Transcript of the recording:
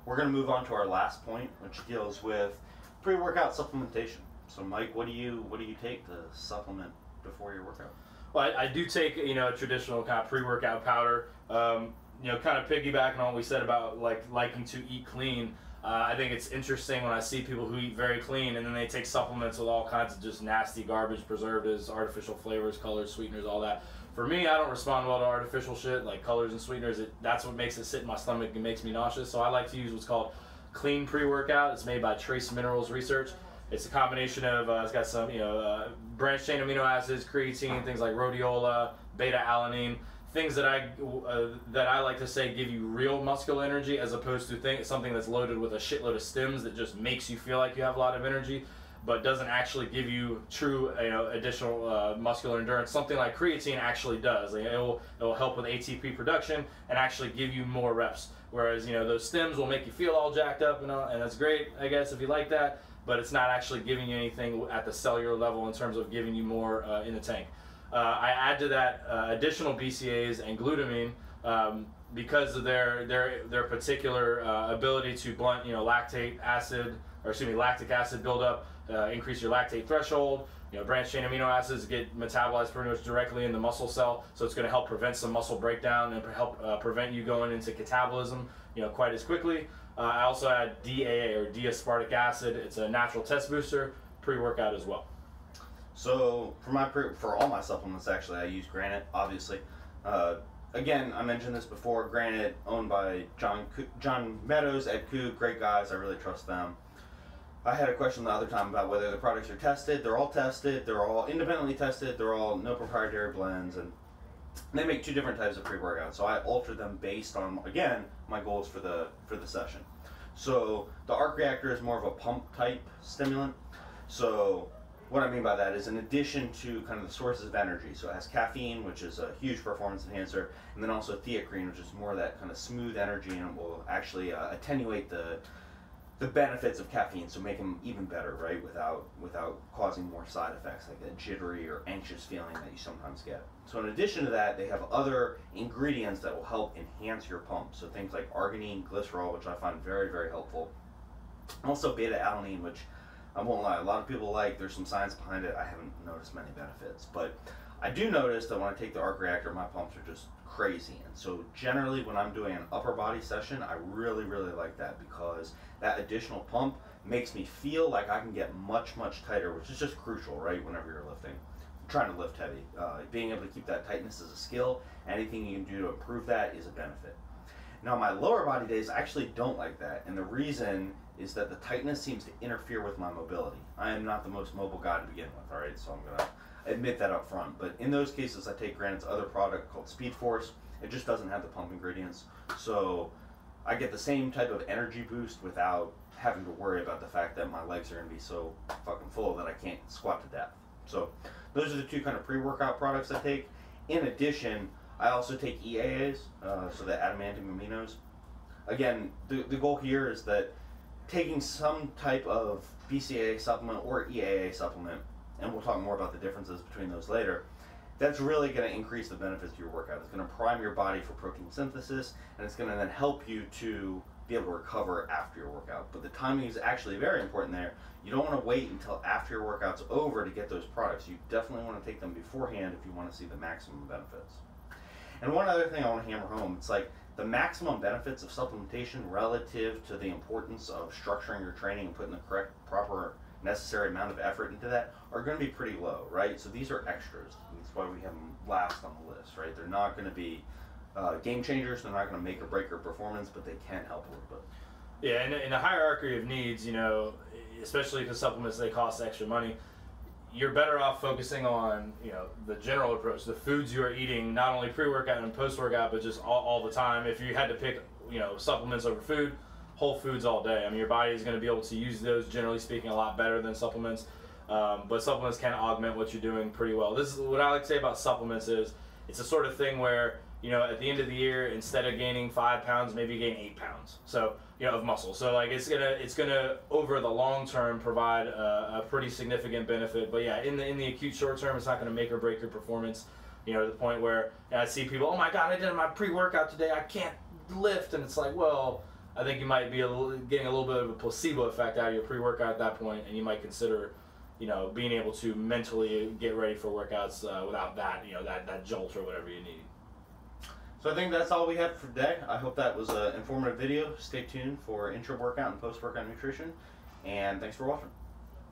we're going to move on to our last point, which deals with pre-workout supplementation. So, Mike, what do you take to supplement before your workout? Well, I do take a traditional kind of pre-workout powder. Kind of piggybacking on what we said about liking to eat clean. I think it's interesting when I see people who eat very clean and then they take supplements with all kinds of just nasty garbage, preservatives, artificial flavors, colors, sweeteners, all that. For me, I don't respond well to artificial shit like colors and sweeteners. That's what makes it sit in my stomach and makes me nauseous. So I like to use what's called clean pre-workout. It's made by Trace Minerals Research. It's a combination of, it's got some, branched chain amino acids, creatine, things like rhodiola, beta-alanine, things that I like to say give you real muscular energy as opposed to something that's loaded with a shitload of stims that just makes you feel like you have a lot of energy, but doesn't actually give you true, additional muscular endurance. Something like creatine actually does. It will help with ATP production and actually give you more reps. Whereas, those stims will make you feel all jacked up and that's great, I guess, if you like that. But it's not actually giving you anything at the cellular level in terms of giving you more in the tank. I add to that additional BCAAs and glutamine because of their particular ability to blunt, lactic acid buildup, increase your lactate threshold. Branched chain amino acids get metabolized pretty much directly in the muscle cell, so it's going to help prevent some muscle breakdown and help prevent you going into catabolism, quite as quickly. I also add DAA or D-aspartic acid. It's a natural test booster pre-workout as well. So for all my supplements, actually, I use Granite, obviously. Again, I mentioned this before. Granite, owned by John Meadows, Ed Coog, great guys. I really trust them. I had a question the other time about whether the products are tested. They're all tested. They're all independently tested. They're all no proprietary blends, and they make two different types of pre-workouts. So I alter them based on, again, my goals for the session. So the arc reactor is more of a pump type stimulant. So what I mean by that is in addition to kind of the sources of energy, so it has caffeine, which is a huge performance enhancer, and then also theacrine, which is more of that kind of smooth energy, and it will actually attenuate the benefits of caffeine, so make them even better, right, without causing more side effects like a jittery or anxious feeling that you sometimes get. So in addition to that, they have other ingredients that will help enhance your pump, so things like arginine, glycerol, which I find very, very helpful. Also beta-alanine, which I won't lie, a lot of people like. There's some science behind it. I haven't noticed many benefits, but I do notice that when I take the arc reactor, my pumps are just crazy. And so generally when I'm doing an upper body session, I really, really like that because that additional pump makes me feel like I can get much, much tighter, which is just crucial, right, whenever you're lifting. Trying to lift heavy. Being able to keep that tightness is a skill. Anything you can do to improve that is a benefit. Now, my lower body days, I actually don't like that, and the reason is that the tightness seems to interfere with my mobility. I am not the most mobile guy to begin with, all right, so I'm going to admit that up front. But in those cases, I take Granite's other product called Speed Force. It just doesn't have the pump ingredients, so I get the same type of energy boost without having to worry about the fact that my legs are going to be so fucking full that I can't squat to death. So those are the two kind of pre-workout products I take. In addition, I also take EAAs, so the adamantium aminos. Again, the goal here is that taking some type of BCAA supplement or EAA supplement, and we'll talk more about the differences between those later, that's really going to increase the benefits of your workout. It's going to prime your body for protein synthesis, and it's going to then help you to be able to recover after your workout. But the timing is actually very important there. You don't want to wait until after your workout's over to get those products. You definitely want to take them beforehand if you want to see the maximum benefits. And one other thing I want to hammer home, it's like the maximum benefits of supplementation relative to the importance of structuring your training and putting the correct, proper, necessary amount of effort into that are going to be pretty low, right? So these are extras. That's why we have them last on the list, right? They're not going to be game changers. They're not going to make or break your performance, but they can help a little bit. Yeah, and in a hierarchy of needs, especially because supplements, they cost extra money, you're better off focusing on, the general approach, the foods you are eating, not only pre-workout and post-workout, but just all the time. If you had to pick, supplements over food, whole foods all day. I mean, your body is going to be able to use those, generally speaking, a lot better than supplements. But supplements can augment what you're doing pretty well. This is what I like to say about supplements is it's a sort of thing where, at the end of the year, instead of gaining 5 pounds, maybe you gain 8 pounds. So, of muscle. So like it's gonna over the long term provide a pretty significant benefit. But yeah, in the acute short term, it's not gonna make or break your performance. To the point where I see people, oh my God, I did my pre-workout today, I can't lift, and it's like, well, I think you might be getting a little bit of a placebo effect out of your pre-workout at that point, and you might consider, being able to mentally get ready for workouts without that, that jolt or whatever you need. So I think that's all we have for today. I hope that was an informative video. Stay tuned for intra-workout and post-workout nutrition, and thanks for watching.